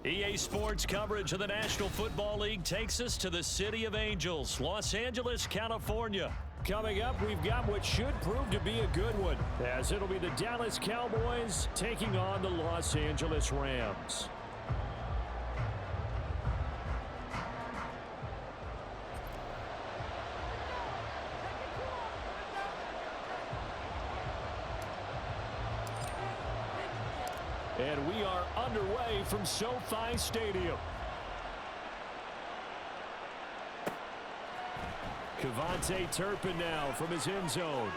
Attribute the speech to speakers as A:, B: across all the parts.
A: EA Sports coverage of the National Football League takes us to the City of Angels, Los Angeles, California. Coming up, we've got what should prove to be a good one, as it'll be the Dallas Cowboys taking on the Los Angeles Rams. And we are underway from SoFi Stadium. Kevontae Turpin now from his end zone.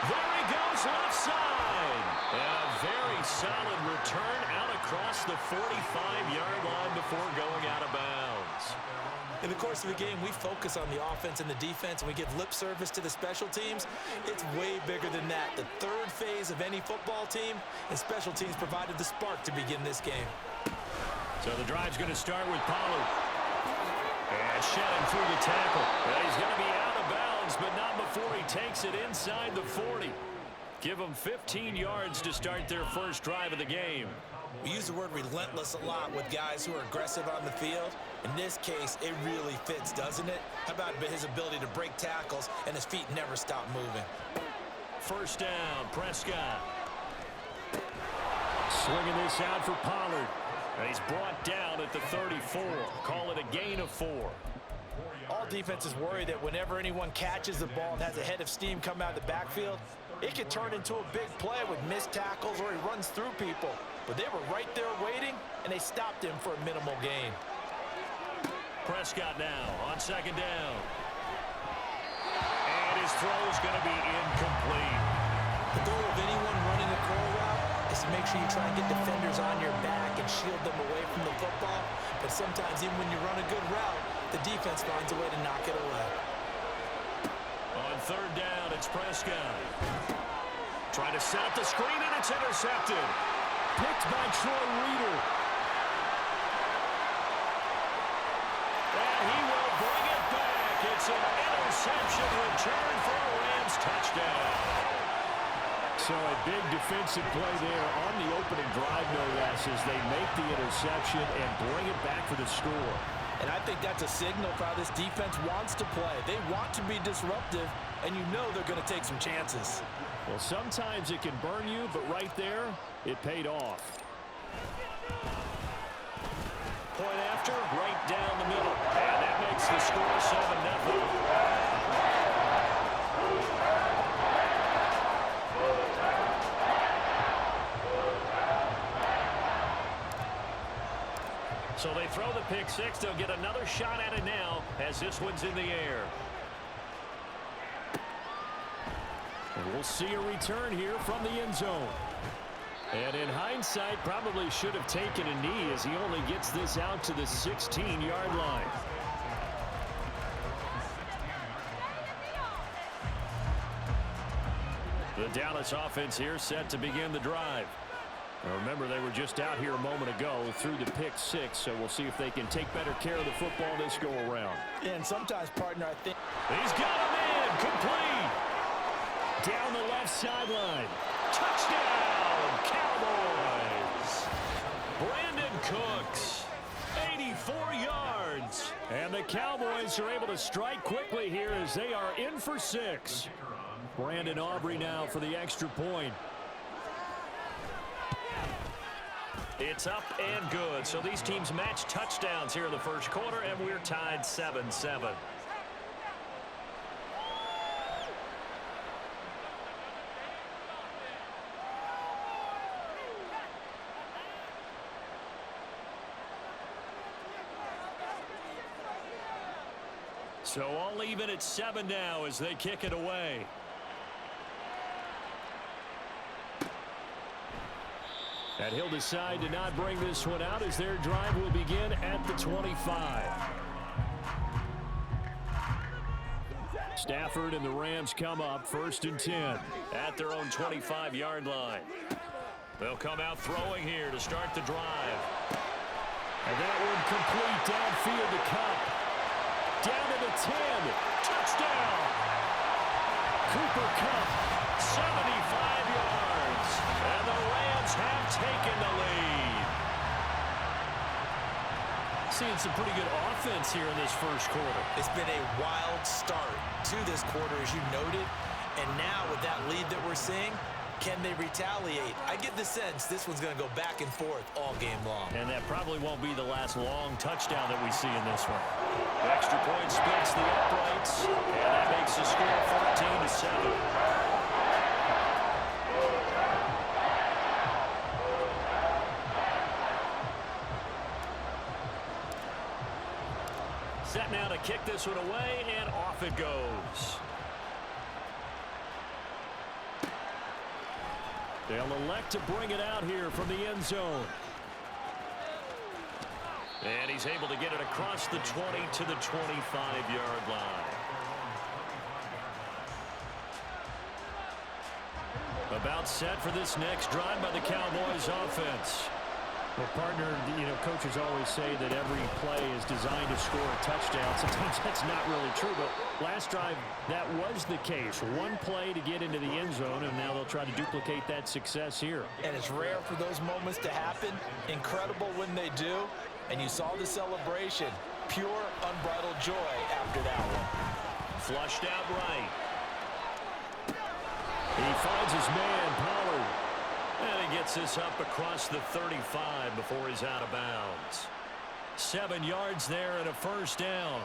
A: There he goes left side. And a very solid return out across the 45-yard line before going out of bounds.
B: In the course of the game, we focus on the offense and the defense, and we give lip service to the special teams. It's way bigger than that. The third phase of any football team, and special teams provided the spark to begin this game.
A: So the drive's going to start with Pollard. And shedding through the tackle. And he's going to be out of bounds, but not before he takes it inside the 40. Give them 15 yards to start their first drive of the game.
B: We use the word relentless a lot with guys who are aggressive on the field. In this case, it really fits, doesn't it? How about his ability to break tackles and his feet never stop moving?
A: First down, Prescott. Swinging this out for Pollard. And he's brought down at the 34. Call it a gain of 4.
B: All defenses worry that whenever anyone catches the ball and has a head of steam come out of the backfield, it could turn into a big play with missed tackles or he runs through people. But they were right there waiting, and they stopped him for a minimal gain.
A: Prescott now on second down. And his throw is going to be incomplete.
B: The goal of anyone running a curl route is to make sure you try and get defenders on your back and shield them away from the football. But sometimes even when you run a good route, the defense finds a way to knock it away.
A: On third down, it's Prescott. Trying to set up the screen, and it's intercepted. Picked by Troy Reeder. And he will bring it back. It's an interception return for a Rams touchdown. So a big defensive play there on the opening drive, no less, as they make the interception and bring it back for the score.
B: And I think that's a signal for how this defense wants to play. They want to be disruptive, and you know they're going to take some chances.
A: Well, sometimes it can burn you, but right there, it paid off. Point after, right down the middle. And that makes the score 7-0. So they throw the pick six. They'll get another shot at it now as this one's in the air. And we'll see a return here from the end zone. And in hindsight, probably should have taken a knee as he only gets this out to the 16-yard line. The Dallas offense here set to begin the drive. Now remember, they were just out here a moment ago through the pick six, so we'll see if they can take better care of the football this go-around.
B: And sometimes, partner, I think...
A: He's got a man, complete! Down the left sideline. Touchdown, Cowboys! Brandon Cooks, 84 yards. And the Cowboys are able to strike quickly here as they are in for 6. Brandon Aubrey now for the extra point. It's up and good. So these teams match touchdowns here in the first quarter, and we're tied 7-7. So all even at 7 now as they kick it away. And he'll decide to not bring this one out as their drive will begin at the 25. Stafford and the Rams come up 1st and 10 at their own 25-yard line. They'll come out throwing here to start the drive. And that one complete downfield to Kupp. Down to the 10. Touchdown! Cooper Kupp, 75 yards. And the Rams have taken the lead. seeing some pretty good offense here in this first quarter.
B: It's been a wild start to this quarter, as you noted. And now with that lead that we're seeing, can they retaliate? I get the sense this one's going to go back and forth all game long.
A: And that probably won't be the last long touchdown that we see in this one. The extra point splits the uprights, and that makes the score 14-7. Set now to kick this one away, and off it goes. They'll elect to bring it out here from the end zone. And he's able to get it across the 20 to the 25-yard line. About set for this next drive by the Cowboys offense.
C: Well, partner, coaches always say that every play is designed to score a touchdown. Sometimes that's not really true, but last drive, that was the case. One play to get into the end zone, and now they'll try to duplicate that success here.
B: And it's rare for those moments to happen. Incredible when they do. And you saw the celebration. Pure, unbridled joy after that one.
A: Flushed out right. He finds his man, Pollard. And he gets this up across the 35 before he's out of bounds. 7 yards there and a first down.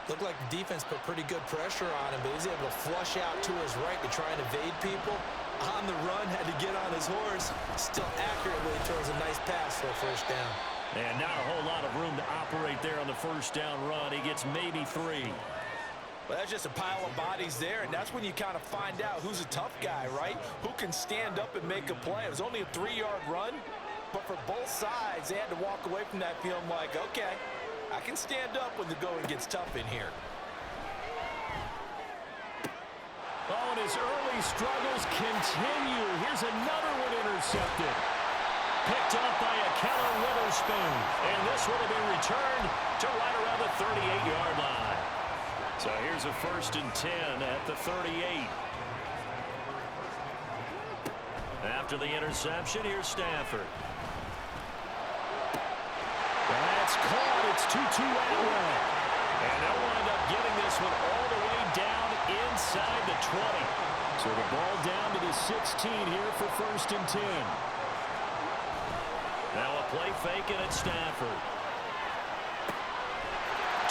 B: Looked like the defense put pretty good pressure on him, but he's able to flush out to his right to try and evade people. On the run, had to get on his horse. Still accurately throws a nice pass for a first down.
A: And not a whole lot of room to operate there on the first down run. He gets maybe 3.
B: Well, that's just a pile of bodies there, and that's when you kind of find out who's a tough guy, right? Who can stand up and make a play. It was only a 3-yard run, but for both sides, they had to walk away from that feeling like, okay, I can stand up when the going gets tough in here.
A: Oh, and his early struggles continue. Here's another one intercepted. Picked up by a Keller Witherspoon, and this one will be returned to right around the 38-yard line. So here's a 1st and 10 at the 38. After the interception, here's Stafford. That's caught. It's 2-2 Atwell. And they'll wind up getting this one all the way down inside the 20. So the ball down to the 16 here for 1st and 10. Now a play fake, and it's Stafford.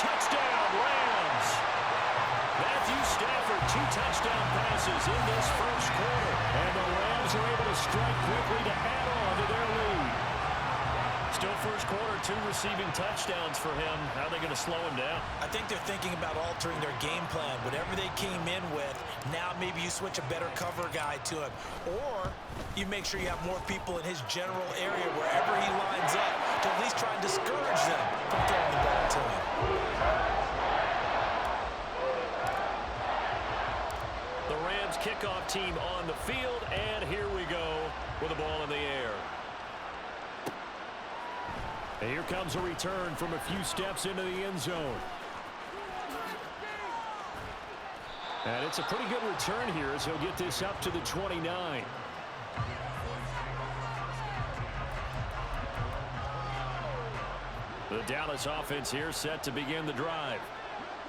A: Touchdown, Rams! Matthew Stafford, 2 touchdown passes in this first quarter. And the Rams are able to strike quickly to add on to their lead. Still first quarter, 2 receiving touchdowns for him. How are they going to slow him down?
B: I think they're thinking about altering their game plan. Whatever they came in with, now maybe you switch a better cover guy to him. Or you make sure you have more people in his general area wherever he lines up to at least try and discourage them from throwing the ball to him.
A: The Rams kickoff team on the field, and here we go with the ball in the air. And here comes a return from a few steps into the end zone. And it's a pretty good return here as he'll get this up to the 29. The Dallas offense here set to begin the drive.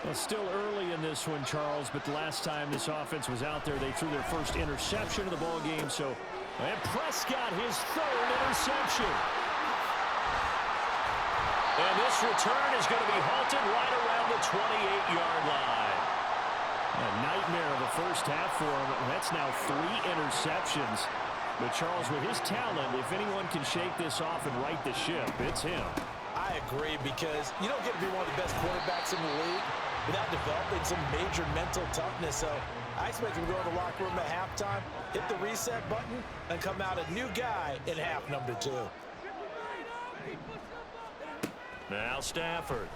C: Well, still early in this one, Charles, but the last time this offense was out there, they threw their first interception of the ball game. So,
A: and Prescott, his 3rd interception. And this return is going to be halted right around the 28-yard line.
C: A nightmare of a first half for him. That's now 3 interceptions. But Charles, with his talent, if anyone can shake this off and right the ship, it's him.
B: I agree, because you don't get to be one of the best quarterbacks in the league without developing some major mental toughness. So I expect him to go to the locker room at halftime, hit the reset button, and come out a new guy in half number 2.
A: Now Stafford.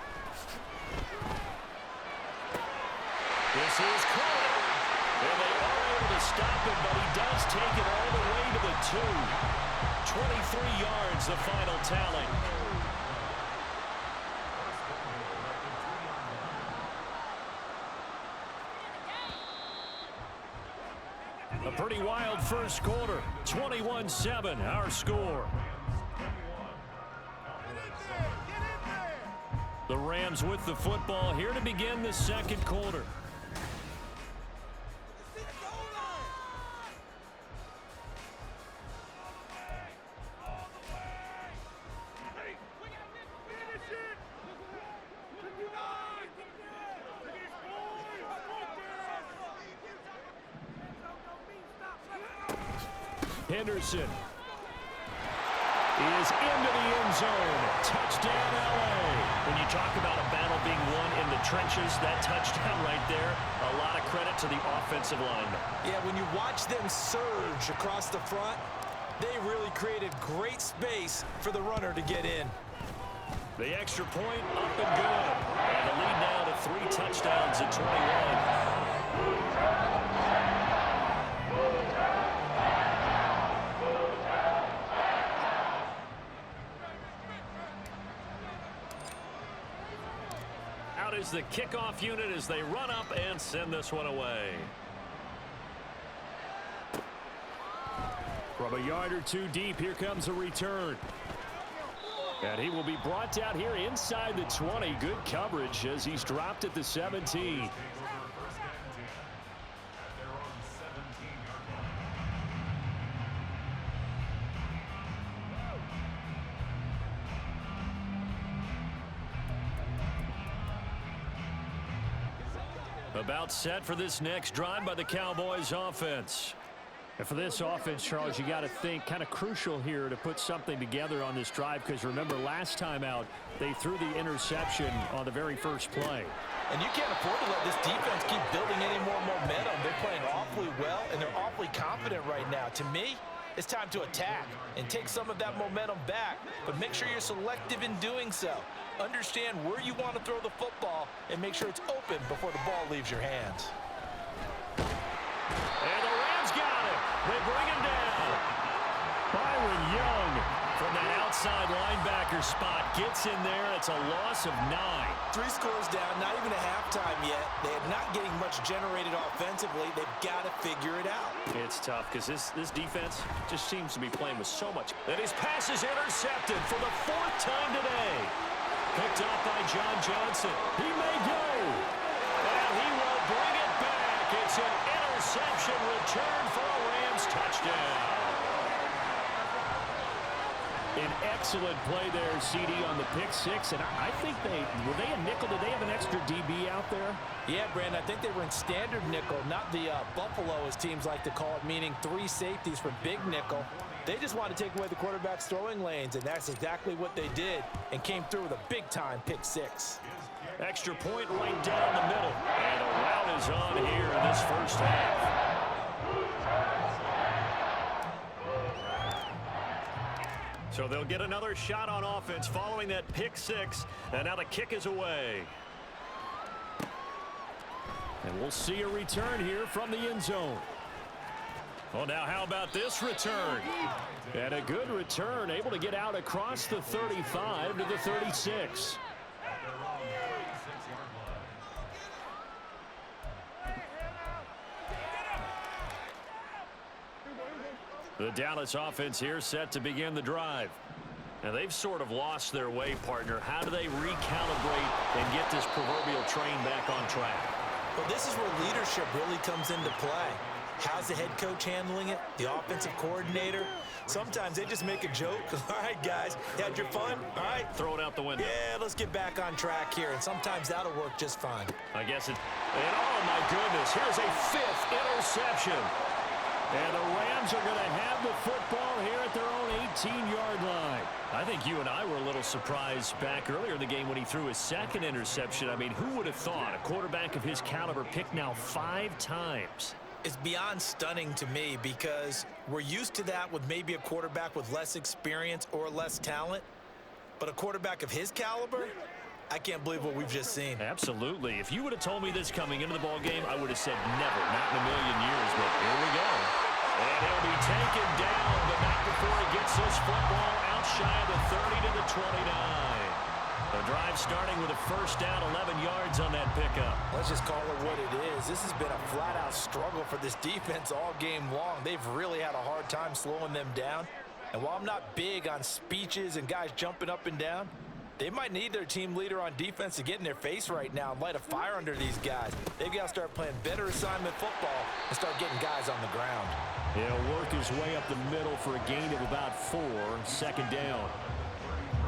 A: This is caught. And they are able to stop him, but he does take it all the way to the 2. 23 yards, the final tally. A pretty wild first quarter. 21-7, our score.
C: The Rams with the football here to begin the second quarter. Henderson is into the end zone. Touchdown, L.A. When you talk about a battle being won in the trenches, that touchdown right there, a lot of credit to the offensive lineman.
B: Yeah, when you watch them surge across the front, they really created great space for the runner to get in.
C: The extra point up and good. And the lead now to 3 touchdowns at 21. Is the kickoff unit as they run up and send this one away. From a yard or 2 deep, here comes a return. And he will be brought down here inside the 20. Good coverage as he's dropped at the 17. About set for this next drive by the Cowboys offense. And for this offense, Charles, you got to think kind of crucial here to put something together on this drive, because remember last time out they threw the interception on the very first play.
B: And you can't afford to let this defense keep building any more momentum. They're playing awfully well, and they're awfully confident right now. To me, it's time to attack and take some of that momentum back, but make sure you're selective in doing so. Understand where you want to throw the football and make sure it's open before the ball leaves your hands.
C: And the Rams got it. They bring him down. Byron Young from that outside linebacker spot gets in there. It's a loss of 9.
B: 3 scores down, not even a halftime yet. They are not getting much generated offensively. They've got to figure it out.
C: It's tough because this defense just seems to be playing with so much. And his pass is intercepted for the 4th time today. Picked off by John Johnson. He may go. And he will bring it back. It's an interception return for a Rams touchdown. An excellent play there, CD, on the pick 6. And I think were they a nickel? Did they have an extra DB out there?
B: Yeah, Brandon, I think they were in standard nickel, not the Buffalo, as teams like to call it, meaning 3 safeties for big nickel. They just want to take away the quarterback's throwing lanes, and that's exactly what they did, and came through with a big-time pick 6.
C: Extra point right down the middle. And a rout is on here in this first half. So they'll get another shot on offense following that pick 6, and now the kick is away. And we'll see a return here from the end zone. Well, now how about this return? And a good return, able to get out across the 35 to the 36. The Dallas offense here set to begin the drive. And they've sort of lost their way, partner. How do they recalibrate and get this proverbial train back on track?
B: Well, this is where leadership really comes into play. How's the head coach handling it? The offensive coordinator? Sometimes they just make a joke. All right, guys, you had your fun? All right.
C: Throw it out the window.
B: Yeah, let's get back on track here, and sometimes that'll work just fine.
C: I guess it. And oh, my goodness, here's a 5th interception. And the Rams are going to have the football here at their own 18-yard line. I think you and I were a little surprised back earlier in the game when he threw his 2nd interception. I mean, who would have thought a quarterback of his caliber picked now 5 times?
B: It's beyond stunning to me because we're used to that with maybe a quarterback with less experience or less talent. But a quarterback of his caliber, I can't believe what we've just seen.
C: Absolutely. If you would have told me this coming into the ball game, I would have said never, not in a million years. But here we go. And he'll be taken down, but not before he gets this football out shy of the 30 to the 29. The drive starting with a first down, 11 yards on that pickup.
B: Let's just call it what it is. This has been a flat-out struggle for this defense all game long. They've really had a hard time slowing them down. And while I'm not big on speeches and guys jumping up and down, They might need their team leader on defense to get in their face right now and light a fire under these guys. They've got to start playing better assignment football and start getting guys on the ground.
C: He'll work his way up the middle for a gain of about 4, second down.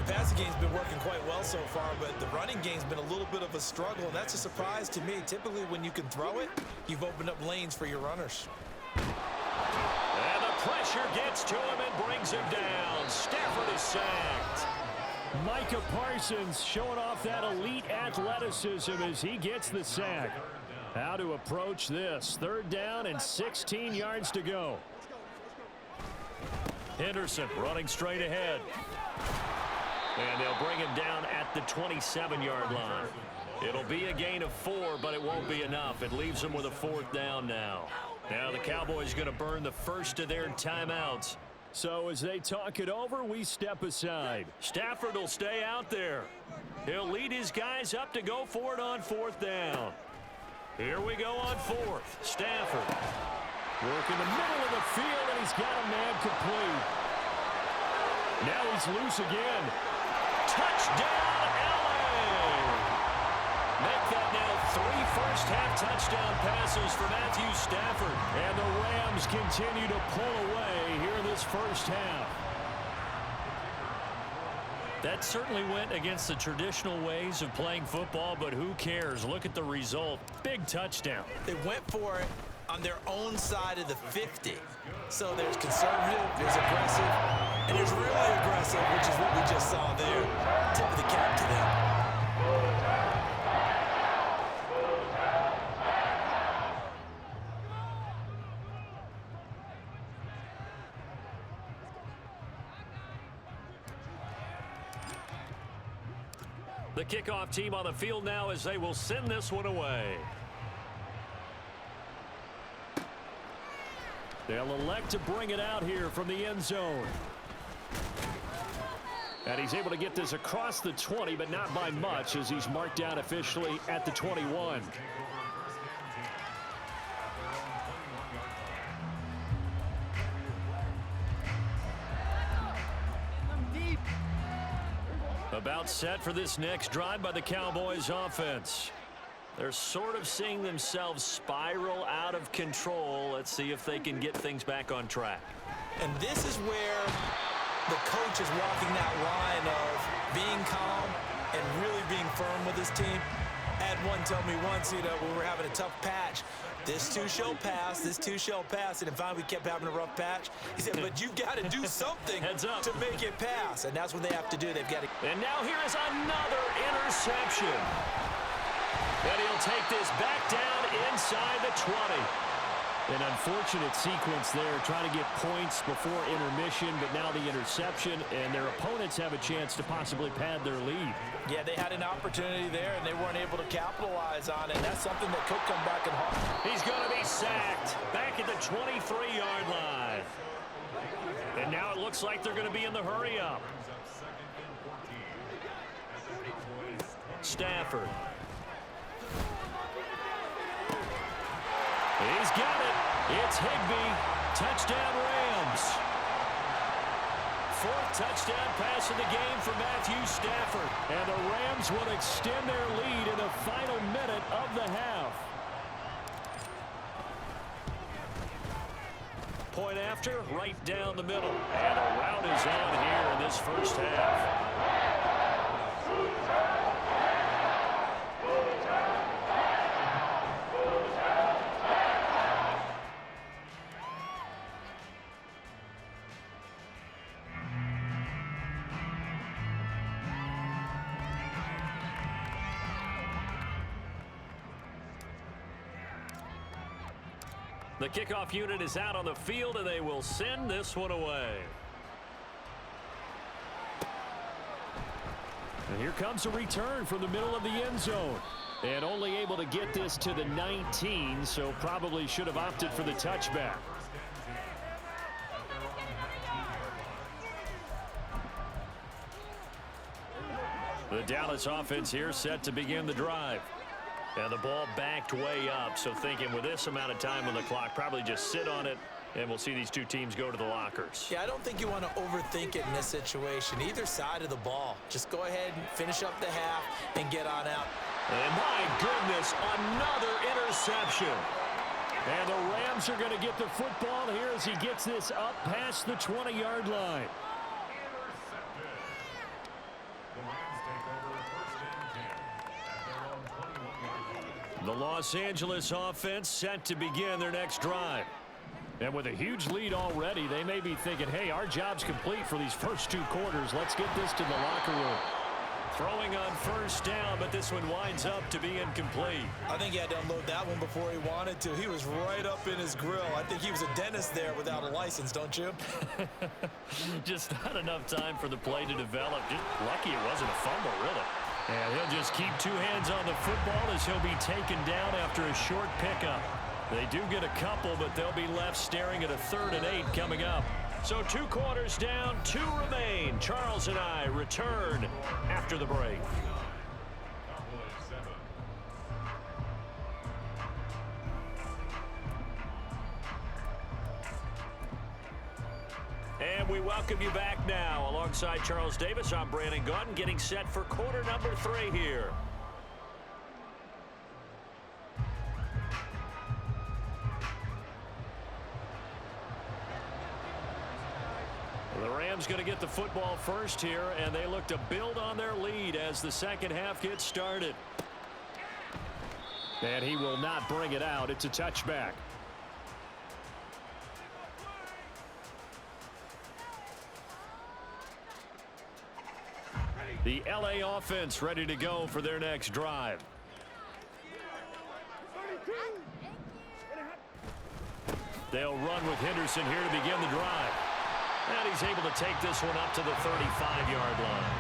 B: The passing game's been working quite well so far, but the running game's been a little bit of a struggle, and that's a surprise to me. Typically, when you can throw it, you've opened up lanes for your runners.
A: And the pressure gets to him and brings him down. Stafford is sacked.
C: Micah Parsons showing off that elite athleticism as he gets the sack. How to approach this. 3rd down and 16 yards to go.
A: Henderson running straight ahead. And they'll bring him down at the 27-yard line. It'll be a gain of 4, but it won't be enough. It leaves them with a 4th down now. Now the Cowboys going to burn the first of their timeouts.
C: So as they talk it over, we step aside.
A: Stafford will stay out there. He'll lead his guys up to go for it on 4th down. Here we go on 4th. Stafford.
C: Work in the middle of the field, and he's got a man complete. Now he's loose again.
A: Touchdown, LA! Make that now 3 first-half touchdown passes for Matthew Stafford.
C: And the Rams continue to pull away here in this first half.
A: That certainly went against the traditional ways of playing football, but who cares? Look at the result. Big touchdown.
B: They went for it on their own side of the 50. So there's conservative, there's aggressive, and there's really aggressive, which is what we just saw there. Tip of the cap to them.
A: The kickoff team on the field now as they will send this one away.
C: They'll elect to bring it out here from the end zone. And he's able to get this across the 20, but not by much as he's marked down officially at the 21.
A: About set for this next drive by the Cowboys offense. They're sort of seeing themselves spiral out of control. Let's see if they can get things back on track.
B: And this is where the coach is walking that line of being calm and really being firm with his team. I had one tell me once, when we were having a tough patch, this too shall pass, this too shall pass, and finally we kept having a rough patch. He said, but you've got to do something to make it pass, and that's what they have to do. They've got to.
A: And now here is another interception. And he'll take this back down inside the 20.
C: An unfortunate sequence there, trying to get points before intermission, but now the interception, and their opponents have a chance to possibly pad their lead.
B: Yeah, they had an opportunity there, and they weren't able to capitalize on it. And that's something that could come back and haunt.
A: He's going to be sacked back at the 23-yard line. And now it looks like they're going to be in the hurry-up. Stafford. He's got it. It's Higbee. Touchdown Rams. 4th touchdown pass of the game for Matthew Stafford.
C: And the Rams will extend their lead in the final minute of the half.
A: Point after, right down the middle. And a rout is on here in this first half. The kickoff unit is out on the field, and they will send this one away.
C: And here comes a return from the middle of the end zone. And only able to get this to the 19, so probably should have opted for the touchback.
A: The Dallas offense here set to begin the drive. And the ball backed way up, so thinking with this amount of time on the clock, probably just sit on it
C: And we'll see these two teams go to the lockers.
B: Yeah, I don't think you want to overthink it in this situation. Either side of the ball. Just go ahead and finish up the half and get on out.
C: And my goodness, another interception. And the Rams are going to get the football here as he gets this up past the 20-yard line. The Los Angeles offense set to begin their next drive. And with a huge lead already, they may be thinking, hey, our job's complete for these first 2 quarters. Let's get this to the locker room. Throwing on first down, but this one winds up to be incomplete.
B: I think he had to unload that one before he wanted to. He was right up in his grill. I think he was a dentist there without a license, don't you?
C: Just not enough time for the play to develop. Just lucky it wasn't a fumble, really. And he'll just keep 2 hands on the football as he'll be taken down after a short pickup. They do get a couple, but they'll be left staring at a 3rd and 8 coming up. So 2 quarters down, 2 remain. Charles and I return after the break. And we welcome you back now. Alongside Charles Davis, I'm Brandon Gaudin, getting set for quarter number 3 here. The Rams going to get the football first here, and they look to build on their lead as the second half gets started. And he will not bring it out. It's a touchback. The LA offense ready to go for their next drive. They'll run with Henderson here to begin the drive. And he's able to take this one up to the 35-yard line.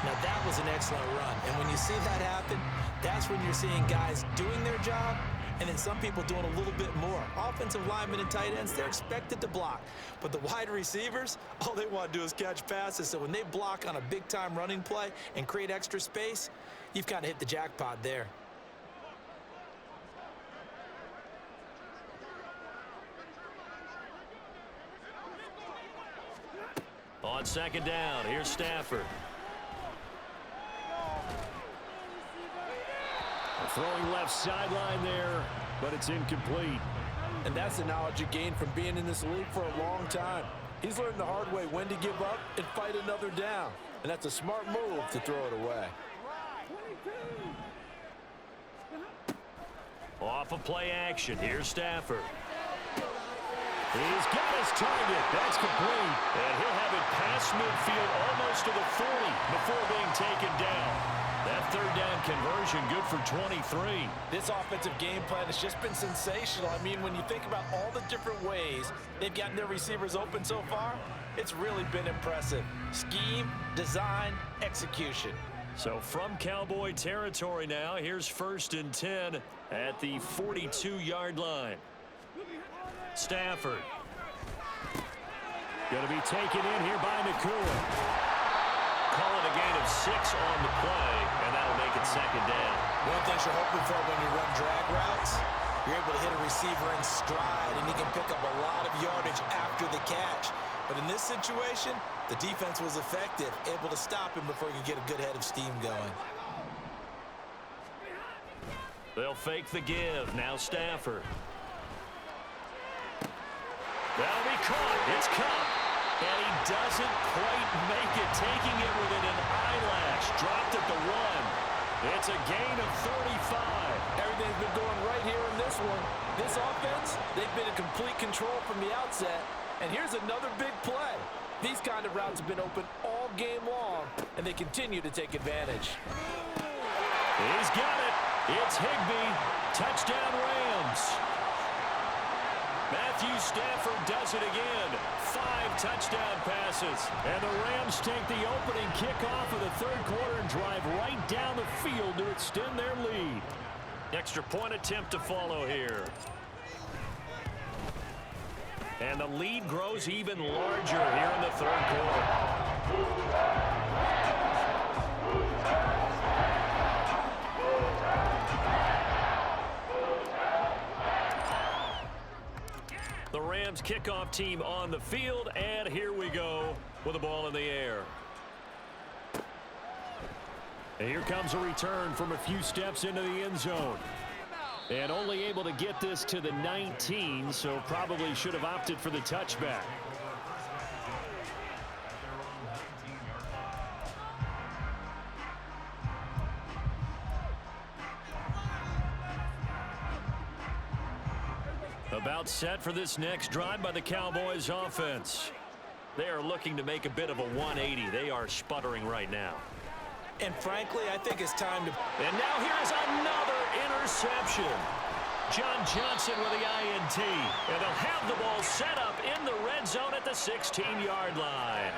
B: Now, that was an excellent run. And when you see that happen, that's when you're seeing guys doing their job and then some people doing a little bit more. Offensive linemen and tight ends, they're expected to block. But the wide receivers, all they want to do is catch passes. So when they block on a big-time running play and create extra space, you've kind of hit the jackpot there.
C: On second down, here's Stafford. Throwing left sideline there, but it's incomplete.
D: And that's the knowledge you gain from being in this league for a long time. He's learned the hard way when to give up and fight another down. And that's a smart move to throw it away.
C: Off of play action, here's Stafford. He's got his target. That's complete. And he'll have it past midfield almost to the 40 before being taken down. That third down conversion good for 23.
B: This offensive game plan has just been sensational. I mean, when you think about all the different ways they've gotten their receivers open so far, it's really been impressive. Scheme, design, execution.
C: So from Cowboy territory now, here's 1st and 10 at the 42-yard line. Stafford. Going to be taken in here by Nakua. Call it a gain of 6 on the play, and that'll make it second down.
B: One of the things you're hoping for when you run drag routes, you're able to hit a receiver in stride, and he can pick up a lot of yardage after the catch. But in this situation, the defense was effective, able to stop him before he could get a good head of steam going.
C: They'll fake the give. Now Stafford. That'll be caught. It's caught. And he doesn't quite make it, taking it within an eyelash. Dropped at the 1. It's a gain of 35.
D: Everything's been going right here in this one. This offense, they've been in complete control from the outset. And here's another big play. These kind of routes have been open all game long, and they continue to take advantage.
C: He's got it. It's Higbee. Touchdown Rams. Matthew Stafford does it again. 5 touchdown passes. And the Rams take the opening kickoff of the third quarter and drive right down the field to extend their lead. Extra point attempt to follow here. And the lead grows even larger here in the third quarter. The Rams kickoff team on the field, and here we go with the ball in the air. And here comes a return from a few steps into the end zone. And only able to get this to the 19, so probably should have opted for the touchback. About set for this next drive by the Cowboys offense. They are looking to make a bit of a 180. They are sputtering right now.
B: And frankly, I think it's time to...
C: And now here's another interception. John Johnson with the INT. And they'll have the ball set up in the red zone at the 16-yard line.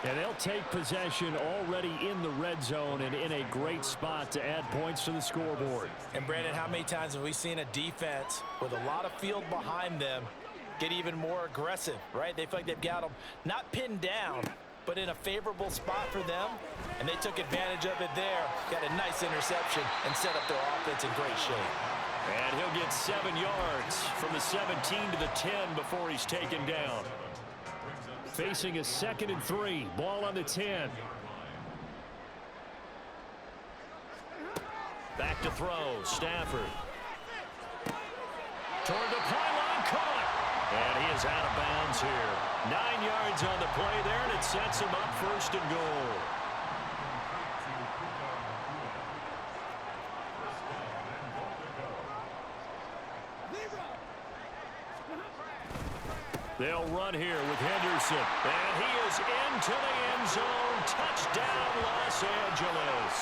C: And they'll take possession already in the red zone and in a great spot to add points to the scoreboard.
B: And Brandon, how many times have we seen a defense with a lot of field behind them get even more aggressive, right? They feel like they've got them not pinned down, but in a favorable spot for them, and they took advantage of it there. Got a nice interception and set up their offense in great shape.
C: And he'll get 7 yards from the 17 to the 10 before he's taken down. Facing a 2nd and 3. Ball on the 10. Back to throw. Stafford. Toward the pylon. Caught. And he is out of bounds here. 9 yards on the play there, and it sets him up 1st and goal. They'll run here with Henderson. And he is into the end zone. Touchdown, Los Angeles.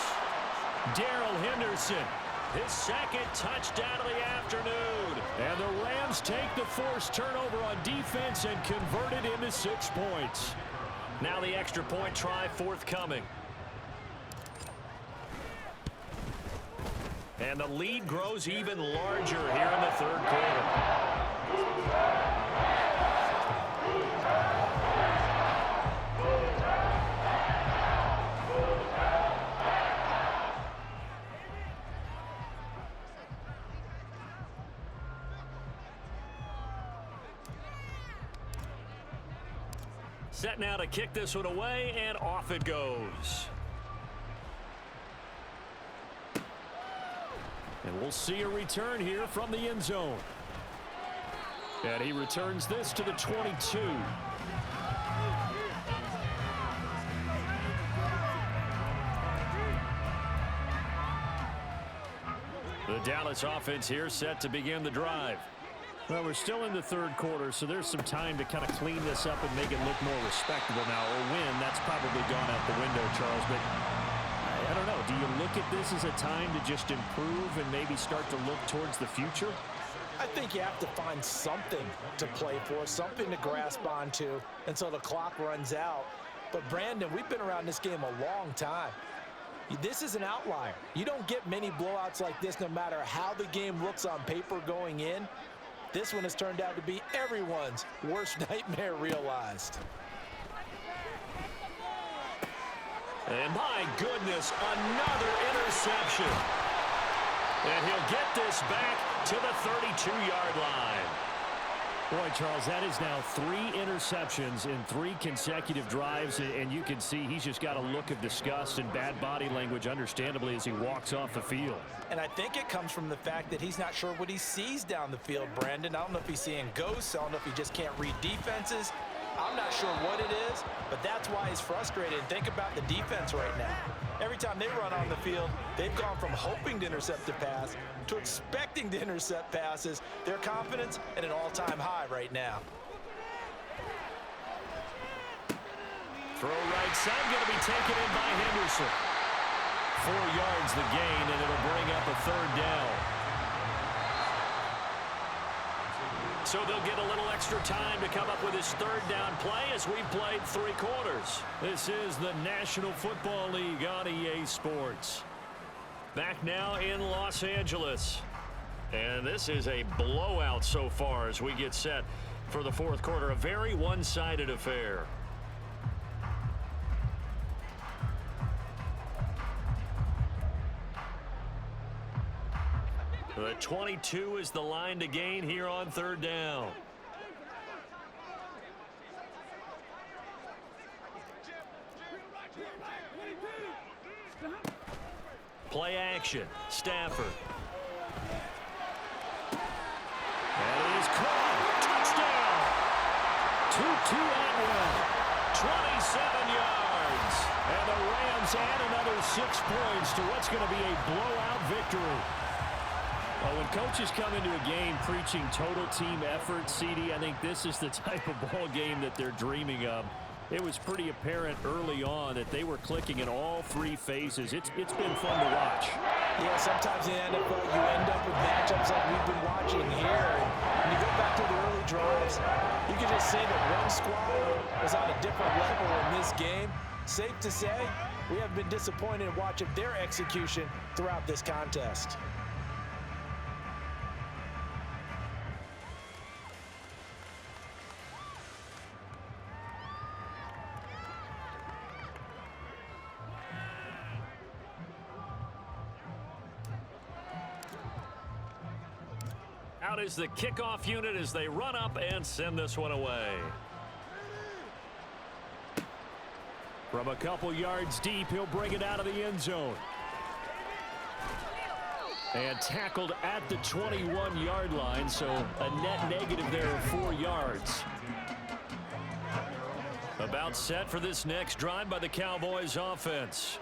C: Darrell Henderson, his 2nd touchdown of the afternoon. And the Rams take the forced turnover on defense and convert it into 6 points. Now the extra point try forthcoming. And the lead grows even larger here in the 3rd quarter. Set now to kick this one away, and off it goes. And we'll see a return here from the end zone. And he returns this to the 22. The Dallas offense here set to begin the drive. Well, we're still in the 3rd quarter, so there's some time to kind of clean this up and make it look more respectable now. A win, that's probably gone out the window, Charles. But I don't know. Do you look at this as a time to just improve and maybe start to look towards the future?
B: I think you have to find something to play for, something to grasp onto until the clock runs out. But, Brandon, we've been around this game a long time. This is an outlier. You don't get many blowouts like this no matter how the game looks on paper going in. This one has turned out to be everyone's worst nightmare realized.
C: And my goodness, another interception. And he'll get this back to the 32-yard line. Boy, Charles, that is now 3 interceptions in 3 consecutive drives, and you can see he's just got a look of disgust and bad body language, understandably, as he walks off the field.
B: And I think it comes from the fact that he's not sure what he sees down the field, Brandon. I don't know if he's seeing ghosts. I don't know if he just can't read defenses. I'm not sure what it is, but that's why he's frustrated. And think about the defense right now. Every time they run on the field, they've gone from hoping to intercept a pass to expecting to intercept passes. Their confidence at an all-time high right now.
C: Throw right side, going to be taken in by Henderson. 4 yards the gain, and it'll bring up a 3rd down. So they'll get a little extra time to come up with his 3rd down play as we've played 3 quarters. This is the National Football League on EA Sports. Back now in Los Angeles. And this is a blowout so far as we get set for the 4th quarter. A very one-sided affair. The 22 is the line to gain here on 3rd down.
A: Play action. Stafford.
C: And it is caught. Touchdown. 2-2 and 1. 27 yards. And the Rams add another 6 points to what's going to be a blowout victory. Well, when coaches come into a game preaching total team effort, CD, I think this is the type of ball game that they're dreaming of. It was pretty apparent early on that they were clicking in all three phases. It's been fun to watch.
B: Yeah, sometimes in the NFL you end up with matchups like we've been watching here. When you go back to the early drives, you can just say that one squad was on a different level in this game. Safe to say, we have been disappointed in watching their execution throughout this contest.
A: Out is the kickoff unit as they run up and send this one away.
C: From a couple yards deep, he'll bring it out of the end zone. And tackled at the 21-yard line, so a net negative there of 4 yards.
A: About set for this next drive by the Cowboys offense.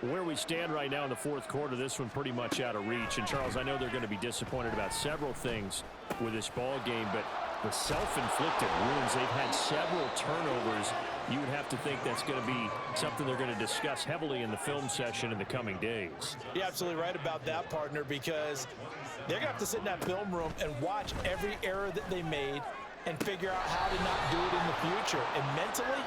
C: Where we stand right now in the fourth quarter, this one pretty much out of reach. And, Charles, I know they're going to be disappointed about several things with this ball game, but the self-inflicted wounds, they've had several turnovers. You would have to think that's going to be something they're going to discuss heavily in the film session in the coming days.
B: You're absolutely right about that, partner, because they're going to have to sit in that film room and watch every error that they made and figure out how to not do it in the future. And mentally,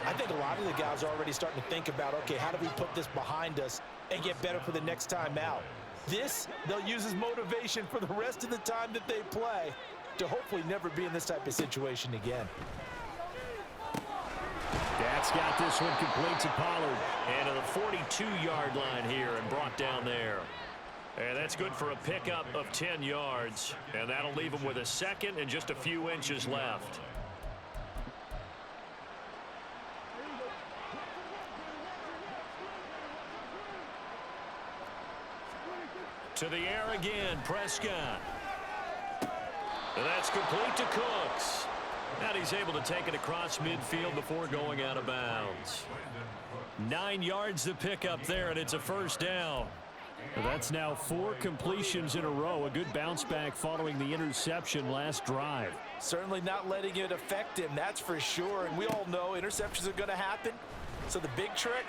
B: I think a lot of the guys are already starting to think about, okay, how do we put this behind us and get better for the next time out? This, they'll use as motivation for the rest of the time that they play to hopefully never be in this type of situation again.
C: That's got this one complete to Pollard.
A: And to the 42-yard line here and brought down there. And that's good for a pickup of 10 yards. And that'll leave them with a second and just a few inches left. To the air again, Prescott. And that's complete to Cooks. And he's able to take it across midfield before going out of bounds. 9 yards to pick up there, and it's a first down.
C: Well, that's now 4 completions in a row. A good bounce back following the interception last drive.
B: Certainly not letting it affect him, that's for sure. And we all know interceptions are going to happen. So the big trick,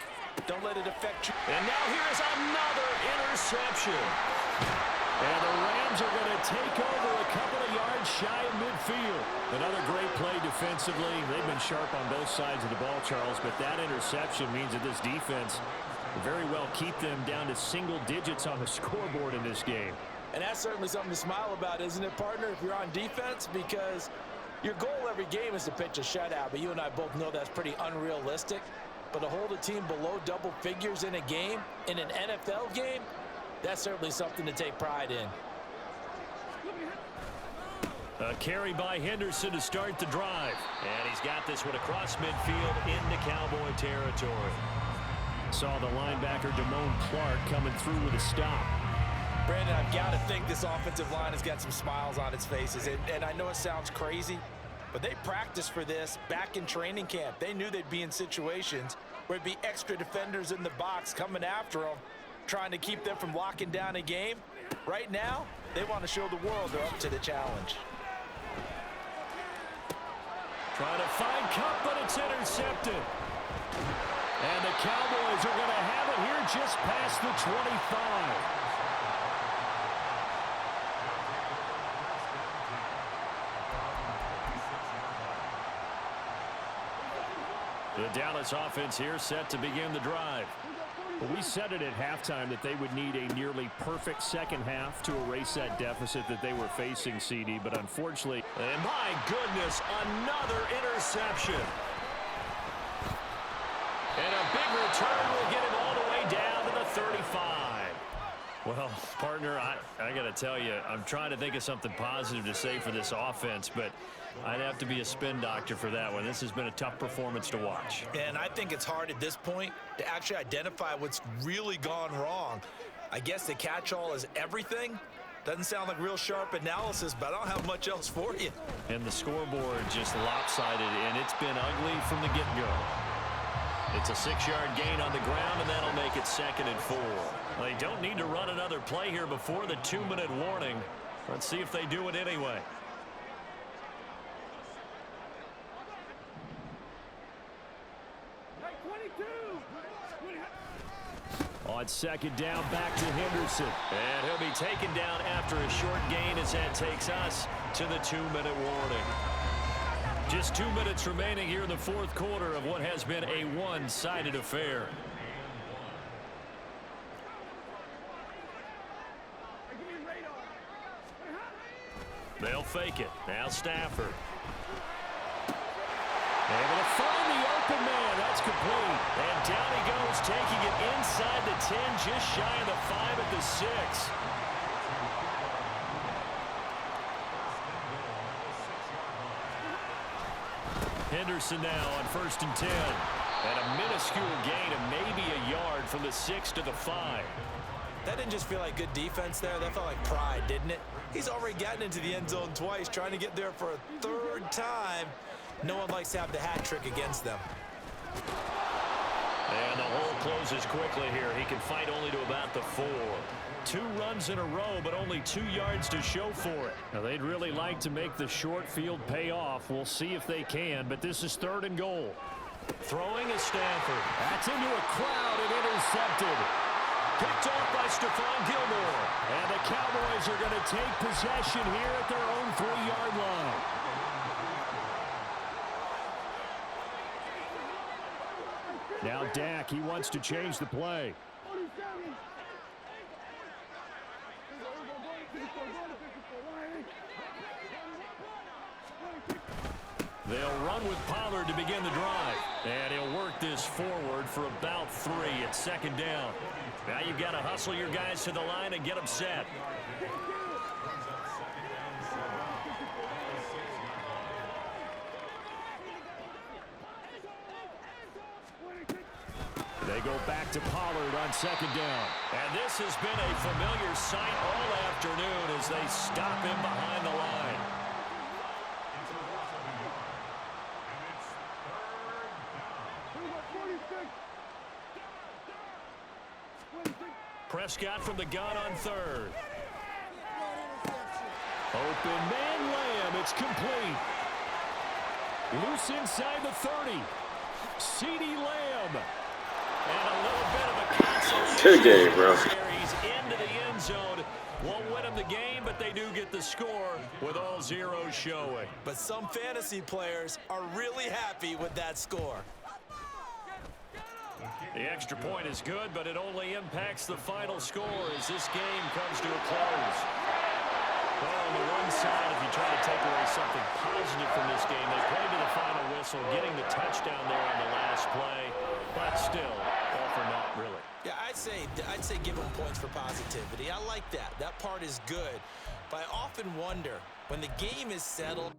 B: don't let it affect you.
A: And now here's another interception.
C: And the Rams are going to take over a couple of yards shy of midfield. Another great play defensively. They've been sharp on both sides of the ball, Charles, but that interception means that this defense will very well keep them down to single digits on the scoreboard in this game.
B: And that's certainly something to smile about, isn't it, partner, if you're on defense? Because your goal every game is to pitch a shutout, but you and I both know that's pretty unrealistic. But to hold a team below double figures in a game, in an NFL game, that's certainly something to take pride in.
A: A carry by Henderson to start the drive. And he's got this one across midfield into Cowboy territory.
C: Saw the linebacker Damone Clark coming through with a stop.
B: Brandon, I've got to think this offensive line has got some smiles on its faces. And I know it sounds crazy, but they practiced for this back in training camp. They knew they'd be in situations where it'd be extra defenders in the box coming after them, trying to keep them from locking down a game. Right now, they want to show the world they're up to the challenge.
C: Trying to find Cup, but it's intercepted. And the Cowboys are going to have it here just past the 25.
A: The Dallas offense here set to begin the drive.
C: We said it at halftime that they would need a nearly perfect second half to erase that deficit that they were facing, CD, but unfortunately...
A: And my goodness, another interception. And a big return will get him all the way down to the 35.
C: Well, partner, I got to tell you, I'm trying to think of something positive to say for this offense, but I'd have to be a spin doctor for that one. This has been a tough performance to watch.
B: And I think it's hard at this point to actually identify what's really gone wrong. I guess the catch-all is everything. Doesn't sound like real sharp analysis, but I don't have much else for you.
C: And the scoreboard just lopsided, and it's been ugly from the get-go. It's a 6-yard gain on the ground, and that'll make it 2nd and 4. Well, they don't need to run another play here before the 2-minute warning. Let's see if they do it anyway. On 2nd down, back to Henderson. And he'll be taken down after a short gain as that takes us to the 2-minute warning. Just 2 minutes remaining here in the 4th quarter of what has been a one-sided affair. They'll fake it. Now Stafford. Able to find the open man. That's complete. And down he goes, taking it inside the 10, just shy of the 5 at the 6. Henderson now on 1st and 10. And a minuscule gain of maybe a yard from the 6 to the 5.
B: That didn't just feel like good defense there. That felt like pride, didn't it? He's already gotten into the end zone twice, trying to get there for a 3rd time. No one likes to have the hat trick against them.
C: And the hole closes quickly here. He can fight only to about the 4. 2 runs in a row, but only 2 yards to show for it. Now, they'd really like to make the short field pay off. We'll see if they can, but this is 3rd and goal. Throwing is Stafford. That's into a crowd and intercepted. Picked off by Stephon Gilmore. And the Cowboys are going to take possession here at their own 3-yard line. Now Dak, he wants to change the play. They'll run with Pollard to begin the drive. And he'll work this forward for about 3 at 2nd down. Now you've got to hustle your guys to the line and get them set. They go back to Pollard on 2nd down. And this has been a familiar sight all afternoon as they stop him behind the line. Prescott from the gun on 3rd. Open man Lamb. It's complete. Loose inside the 30. CeeDee Lamb. And a little bit of a consolation.
E: Good game, bro.
C: He's into the end zone. Won't win him the game, but they do get the score with all zeros showing.
B: But some fantasy players are really happy with that score.
C: The extra point is good, but it only impacts the final score as this game comes to a close. Well, on the one side, if you try to take away something positive from this game, they played to the final whistle, getting the touchdown there on the last play, but still, all for naught, really.
B: Yeah, I'd say give them points for positivity. I like that. That part is good. But I often wonder, when the game is settled,